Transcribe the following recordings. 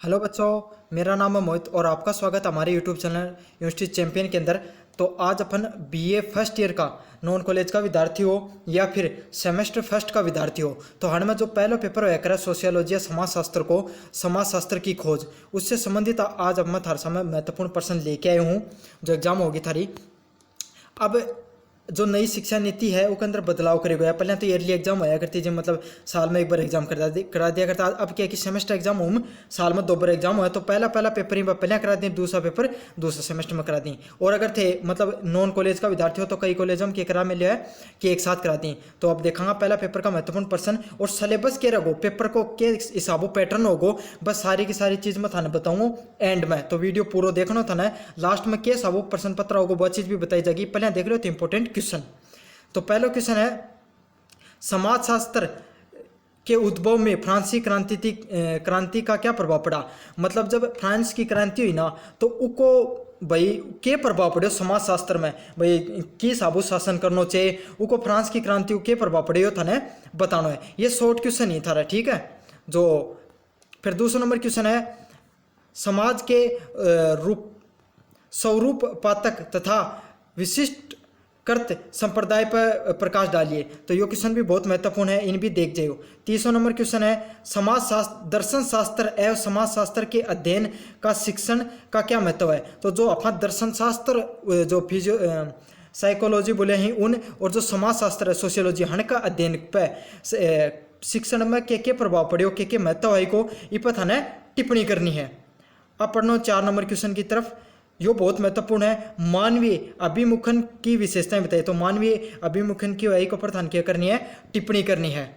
Hello बच्चों, मेरा नाम है मोहित और आपका स्वागत है हमारे यूट्यूब चैनल यूनिवर्सिटी चैंपियन के अंदर। तो आज अपन बीए फर्स्ट ईयर का नॉन कॉलेज का विद्यार्थी हो या फिर सेमेस्टर फर्स्ट का विद्यार्थी हो, तो हमें जो पहला पेपर होया करा सोशियोलॉजी या समाजशास्त्र को समाज शास्त्र की खोज, उससे संबंधित आज अब मैं थार समय महत्वपूर्ण प्रश्न लेके आया हूँ जो एग्जाम होगी थारी। अब जो नई शिक्षा नीति है उसके अंदर बदलाव करे गया। पहले तो ईयरली एग्जाम होया करती जो मतलब साल में एक बार एग्जाम करा दिया करता। अब क्या कि सेमेस्टर एग्जाम हम साल में 2 बार एग्जाम हुआ, तो पहला पेपर ही पहले करा दी, दूसरा पेपर दूसरे सेमेस्टर में करा दी। और अगर थे मतलब नॉन कॉलेज का विद्यार्थी हो तो कई कॉलेज हम क्या करा मिले है कि एक साथ करा दी। तो अब देखांगा पहला पेपर का महत्वपूर्ण प्रश्न और सिलेबस के रखो पेपर को के हिसाबो पैटर्न होगो, बस सारी की सारी चीज मैं थाने बताऊंगा एंड में। तो वीडियो पूरा देखना था, लास्ट में के हिसाबो प्रश्न पत्र होगा वो चीज भी बताई जाएगी। पहले देख लो तो इंपॉर्टेंट क्वेश्चन। तो पहला क्वेश्चन है, समाजशास्त्र के उद्भव में फ्रांसीसी क्रांति का क्या प्रभाव पड़ा। मतलब जब फ्रांस की क्रांति हुई ना तो उको भाई के प्रभाव पड़े समाजशास्त्र में, भाई की साबु शासन करना चाहिए, उको फ्रांस की क्रांति को के प्रभाव पड़े था ने बताना है। ये शॉर्ट क्वेश्चन ही था, ठीक है। जो फिर दूसरा नंबर क्वेश्चन है, समाज के स्वरूप पातक तथा विशिष्ट कर्त संप्रदाय पर प्रकाश डालिए। तो ये क्वेश्चन भी बहुत महत्वपूर्ण है, इन भी देख जाइयो। तीसरा नंबर क्वेश्चन है, समाज शास्त्र दर्शन शास्त्र एवं समाज शास्त्र के अध्ययन का शिक्षण का क्या महत्व है। तो जो अपना दर्शन शास्त्र जो फिजियो साइकोलॉजी बोले हैं उन, और जो समाज शास्त्र है सोशियोलॉजी हन का अध्ययन पे शिक्षण में के प्रभाव पड़े के महत्व है को इ पर थाने टिप्पणी करनी है। अब पढ़ना 4 नंबर क्वेश्चन की तरफ। यो बहुत महत्वपूर्ण है, मानवीय अभिमुखन की विशेषताएं बताइए। तो मानवीय अभिमुखन की वही को प्रधान क्या करनी है, टिप्पणी करनी है।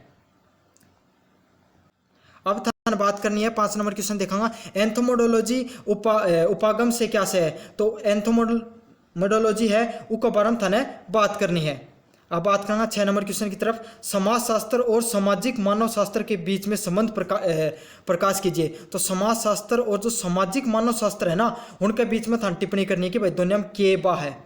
अब थान बात करनी है 5 नंबर क्वेश्चन देखांगा, एंथोमोडोलॉजी उपागम से क्या से है। तो एंथोमोडोलॉजी है उसके बारे में थाने बात करनी है। अब बात करना 6 नंबर क्वेश्चन की तरफ, समाजशास्त्र और सामाजिक मानव शास्त्र के बीच में संबंध प्रकाश कीजिए। तो समाजशास्त्र और जो सामाजिक मानव शास्त्र है ना उनके बीच में थान टिप्पणी करनी है कि भाई दोनों में के बा है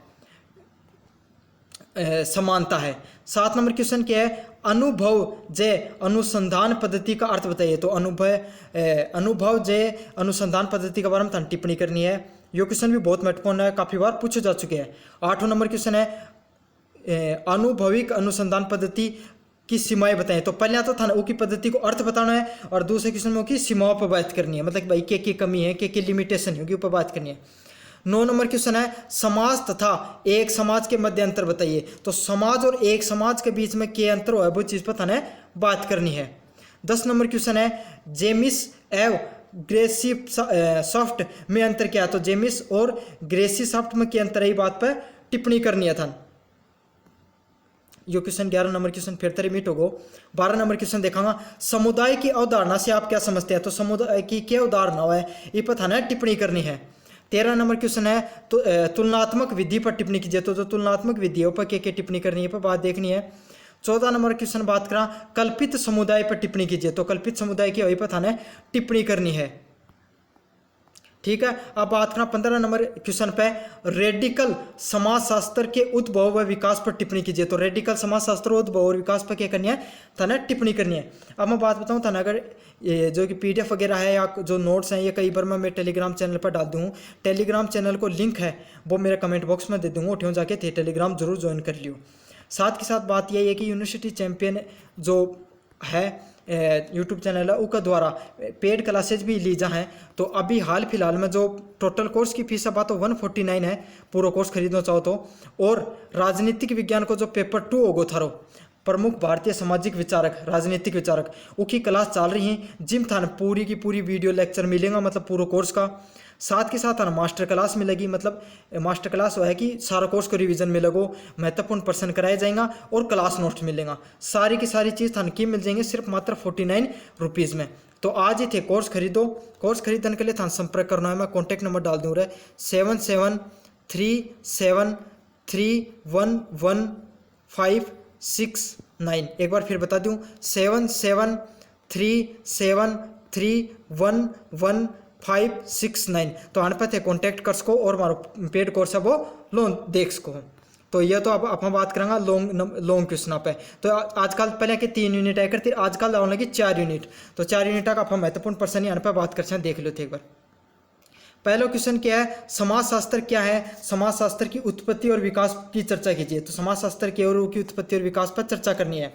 समानता है। 7 नंबर क्वेश्चन क्या है, अनुभव जय अनुसंधान पद्धति का अर्थ बताइए। तो अनुभव जय अनुसंधान पद्धति के बारे में थान टिप्पणी करनी है। ये क्वेश्चन भी बहुत महत्वपूर्ण है, काफी बार पूछे जा चुके हैं। 8वां नंबर क्वेश्चन है, अनुभविक अनुसंधान पद्धति की सीमाएं बताएं। तो पहले तो था ना की पद्धति को अर्थ बताना है और दूसरे क्वेश्चन में की सीमाओं पर बात करनी है, मतलब भाई के कमी है के लिमिटेशन है ऊपर बात करनी है। 9 नंबर क्वेश्चन है, समाज तथा एक समाज के मध्य अंतर बताइए। तो समाज और एक समाज के बीच में के अंतर हो वो चीज पर थाने बात करनी है। 10 नंबर क्वेश्चन है, जेमिस एवं ग्रेसी सॉफ्ट में अंतर क्या है। तो जेमिस और ग्रेसी सॉफ्ट में के अंतर है बात पर टिप्पणी करनी है था। यो क्वेश्चन 11 नंबर क्वेश्चन फिर तरी मीट होगो। 12 नंबर क्वेश्चन देखांगा, समुदाय की अवधारणा से आप क्या समझते हैं। तो समुदाय की क्या अवधारणा है ये पर थाने टिप्पणी करनी है। 13 नंबर क्वेश्चन है, तो तुलनात्मक विधि पर टिप्पणी कीजिए। तो जो तुलनात्मक विधि पर क्या टिप्पणी करनी है पर बात देखनी है। 14 नंबर क्वेश्चन बात करा, कल्पित समुदाय पर टिप्पणी कीजिए। तो कल्पित समुदाय की वही पर थाने टिप्पणी करनी है, ठीक है। अब बात करना 15 नंबर क्वेश्चन पे, रेडिकल समाजशास्त्र के उद्भव व विकास पर टिप्पणी कीजिए। तो रेडिकल समाजशास्त्र उद्भव और विकास पर क्या करनी है, थाने टिप्पणी करनी है। अब मैं बात बताऊं थाने, अगर ये जो कि पीडीएफ वगैरह है या जो नोट्स हैं ये कई बार मैं टेलीग्राम चैनल पर डाल दूँ। टेलीग्राम चैनल को लिंक है वो मेरे कमेंट बॉक्स में दे दूँगा, उठियों जाके थे टेलीग्राम जरूर ज्वाइन कर लियो। साथ के साथ बात यही है कि यूनिवर्सिटी चैंपियन जो है यूट्यूब चैनल है उसका द्वारा पेड क्लासेज भी ली जा हैं। तो अभी हाल फिलहाल में जो टोटल कोर्स की फीस है बात तो 149 है पूरा कोर्स खरीदना चाहो तो। और राजनीतिक विज्ञान को जो पेपर 2 होगो थारो, प्रमुख भारतीय सामाजिक विचारक राजनीतिक विचारक उसकी क्लास चल रही है, जिम थान पूरी की पूरी वीडियो लेक्चर मिलेगा मतलब पूरा कोर्स का। साथ के साथ मास्टर क्लास मिलेगी, मतलब मास्टर क्लास वो है कि सारा कोर्स को रिवीजन मिलेगा, महत्वपूर्ण प्रश्न कराया जाएगा और क्लास नोट्स मिलेगा। सारी की सारी चीज़ थान की मिल जाएंगे सिर्फ मात्र 49 रुपीज़ में। तो आज ही थे कोर्स खरीदो। कोर्स खरीदने के लिए थान संपर्क करना है, मैं कॉन्टैक्ट नंबर डाल दूँ रहे 7737311569। एक बार फिर बता दूँ 7737311569। तो हन पे थे कॉन्टैक्ट कर सको और हमारा पेड कोर्स है वो लोन देख सको। तो ये तो अब अपन बात करेंगे लॉन्ग क्वेश्चन पे। तो आजकल पहले के 3 यूनिट आया करती, आजकल आने लगी 4 यूनिट। तो 4 यूनिट तक अपन महत्वपूर्ण प्रश्न यहाँ पे बात करते हैं, देख लो थे एक बार। पहला क्वेश्चन क्या है, समाजशास्त्र क्या है, समाजशास्त्र की उत्पत्ति और विकास की चर्चा कीजिए। तो समाजशास्त्र की और की उत्पत्ति और विकास पर चर्चा करनी है।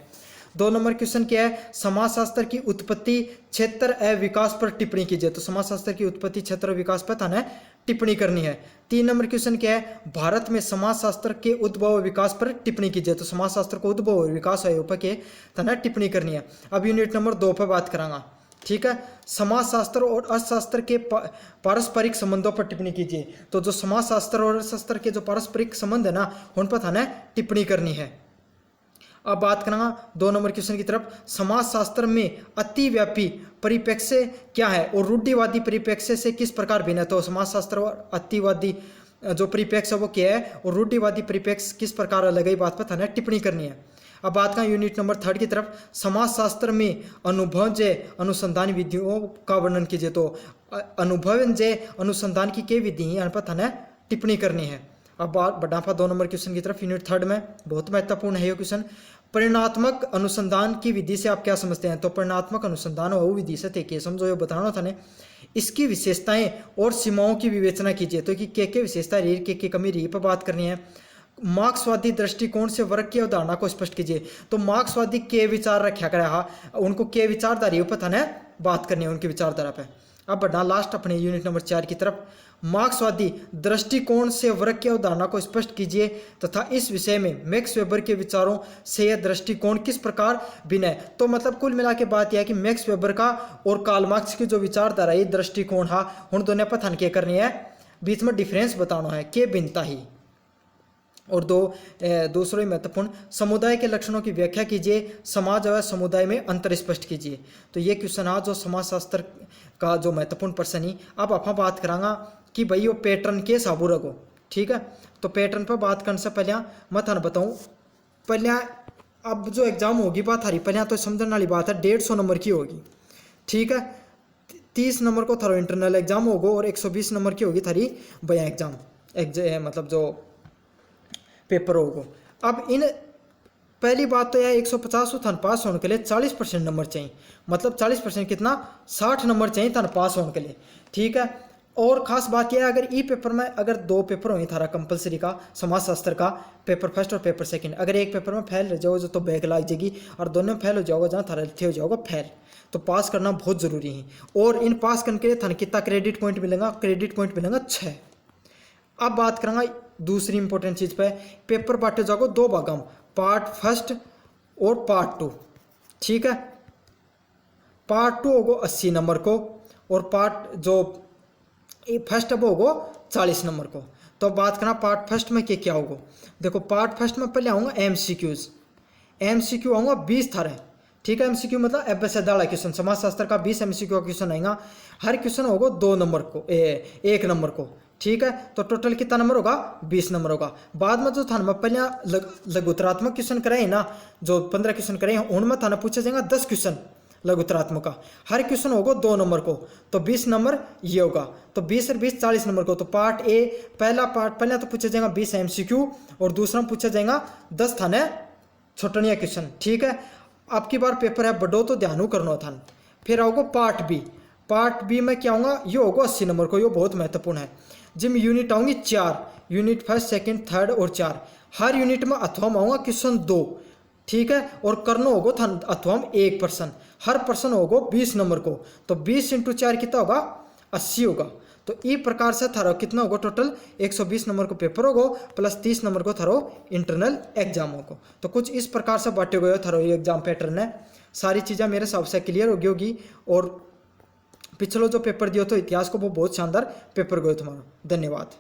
2 नंबर क्वेश्चन क्या है, समाजशास्त्र की उत्पत्ति, क्षेत्र एवं विकास पर टिप्पणी कीजिए। तो समाजशास्त्र की उत्पत्ति, क्षेत्र और विकास पर थाने टिप्पणी करनी है। 3 नंबर क्वेश्चन क्या है, भारत में समाजशास्त्र के उद्भव और विकास पर टिप्पणी कीजिए। तो समाजशास्त्र को उद्भव और विकास पर के थाने टिप्पणी करनी है। अब यूनिट नंबर 2 पर बात करांगा, ठीक है। समाजशास्त्र और अर्थशास्त्र के पारस्परिक संबंधों पर टिप्पणी कीजिए। तो जो समाजशास्त्र और अर्थशास्त्र के जो पारस्परिक संबंध है ना, उन पर थाने टिप्पणी करनी है। अब बात करेंगे 2 नंबर क्वेश्चन की तरफ, समाजशास्त्र में अतिव्यापी परिप्रेक्ष्य क्या है और रूढ़िवादी परिप्रेक्ष्य से किस प्रकार भिन्न है। तो समाजशास्त्र और अतिवादी जो परिप्रेक्ष्य है वो क्या है और रूढ़िवादी परिप्रेक्ष्य किस प्रकार अलग है, बात पर थाने टिप्पणी करनी है। अब बात करें यूनिट नंबर 3 की तरफ, समाजशास्त्र में अनुभवजय अनुसंधान विधियों का वर्णन कीजिए। तो अनुभवजय अनुसंधान की कई विधि यहाँ पर थाने टिप्पणी करनी है। अब बात बढ़ापा 2 नंबर क्वेश्चन की तरफ, यूनिट 3 में बहुत महत्वपूर्ण है ये क्वेश्चन। परिणात्मक अनुसंधान की विधि से आप क्या समझते हैं। तो परिणात्मक अनुसंधान वो विधि से थे कि समझो ये बताना था ने, इसकी विशेषताएं और सीमाओं की विवेचना कीजिए। तो कि के विशेषता रही, के कमी रही पर बात करनी है। मार्क्सवादी दृष्टिकोण से वर्ग की अवधारणा को स्पष्ट कीजिए। तो मार्क्सवादी के विचार रखा करा, उनको के विचारधारा पर थाने बात करनी है, उनकी विचारधारा पे। अब बढ़ना लास्ट अपने यूनिट नंबर 4 की तरफ, मार्क्सवादी दृष्टिकोण से वर्ग की अवधारणा को स्पष्ट कीजिए तथा इस विषय में मैक्स वेबर के विचारों से यह दृष्टिकोण किस प्रकार भिन्न है। तो मतलब कुल मिला के बात यह है कि मैक्स वेबर का और कार्ल मार्क्स की जो विचारधारा ये दृष्टिकोण है, उन दोनों पर थान के करनी है, बीच में डिफरेंस बताना है, के भिन्नता ही। और दूसरा ही महत्वपूर्ण, समुदाय के लक्षणों की व्याख्या कीजिए, समाज व समुदाय में अंतर स्पष्ट कीजिए। तो ये क्वेश्चन है जो समाजशास्त्र का जो महत्वपूर्ण प्रश्न ही। अब आप बात करांगा कि भाई वो पैटर्न के साबू रखो, ठीक है। तो पैटर्न पर बात करने से पहले मैं थाने बताऊँ, पहले अब जो एग्जाम होगी बात हरी पहले तो समझने वाली बात है 150 नंबर की होगी, ठीक है। 30 नंबर को थारो इंटरनल एग्जाम होगा और 120 नंबर की होगी थारी बया एग्जाम, मतलब जो पेपर होगा। अब इन पहली बात तो यह 150 थान पास होने के लिए 40% नंबर चाहिए, मतलब 40% कितना 60 नंबर चाहिए थान पास होने के लिए, ठीक है। और खास बात यह है, अगर ई पेपर में अगर 2 पेपर होंगे थारा कंपलसरी का, समाजशास्त्र का पेपर फर्स्ट और पेपर सेकंड, अगर एक पेपर में फेल रह जाओगे तो बैक लग जाएगी और दोनों में फेल हो जाओगे जहाँ थारा हो जाओगा फेल। तो पास करना बहुत ज़रूरी है। और इन पास करने के लिए थाने कितना क्रेडिट पॉइंट मिलेगा, क्रेडिट पॉइंट मिलेगा 6। अब बात करेंगे दूसरी इंपॉर्टेंट चीज़ पे, पेपर बांटे जाओगे 2 भागों में, पार्ट फर्स्ट और पार्ट 2, ठीक है। पार्ट 2 होगा 80 नंबर को और पार्ट जो फर्स्ट अब होगा 40 नंबर को। तो बात करना पार्ट फर्स्ट में क्या होगा। देखो पार्ट फर्स्ट में पहले आऊँगा MCQs, MCQ आऊँगा 20 थारे, ठीक है। MCQ मतलब एबसेट वाला क्वेश्चन, समाजशास्त्र का 20 MCQ का क्वेश्चन आएगा। हर क्वेश्चन होगा 2 नंबर को, 1 नंबर को, ठीक है। तो टोटल कितना नंबर होगा, 20 नंबर होगा। बाद में जो थाना पहले लघुतरात्मक क्वेश्चन कराए ना, जो 15 क्वेश्चन कराए उनमें थाना पूछा जाएगा 10 क्वेश्चन लघुतरात्मक का, हर क्वेश्चन होगा 2 नंबर को, तो 20 नंबर ये होगा। तो 20 और 20 40 नंबर को। तो पार्ट ए पहला तो पूछा जाएगा 20 MCQ और दूसरा में पूछा जाएगा 10 थाने छोटनिया क्वेश्चन, ठीक है। अब की बार पेपर है बड़ो तो ध्यान करना था। फिर आओगे पार्ट बी, पार्ट बी में क्या होगा, ये होगा 80 नंबर को, ये बहुत महत्वपूर्ण है। जिम यूनिट आऊँगी 4, यूनिट फर्स्ट सेकंड थर्ड और 4, हर यूनिट में अथवा में आऊँगा क्वेश्चन 2, ठीक है। और करना होगा था अथवा में 1 पर्सन, हर पर्सन होगा 20 नंबर को। तो 20 × 4 कितना होगा, 80 होगा। तो इस प्रकार से थारो कितना होगा, टोटल 120 नंबर को पेपर होगा प्लस 30 नंबर को थारो इंटरनल एग्जाम होगा। तो कुछ इस प्रकार से बांटे गए थारो ये एग्जाम पैटर्न है। सारी चीज़ें मेरे हिसाब से क्लियर होगी। और पिछलो जो पेपर दियो तो इतिहास को वो बहुत शानदार पेपर गयो तुम्हारा। धन्यवाद।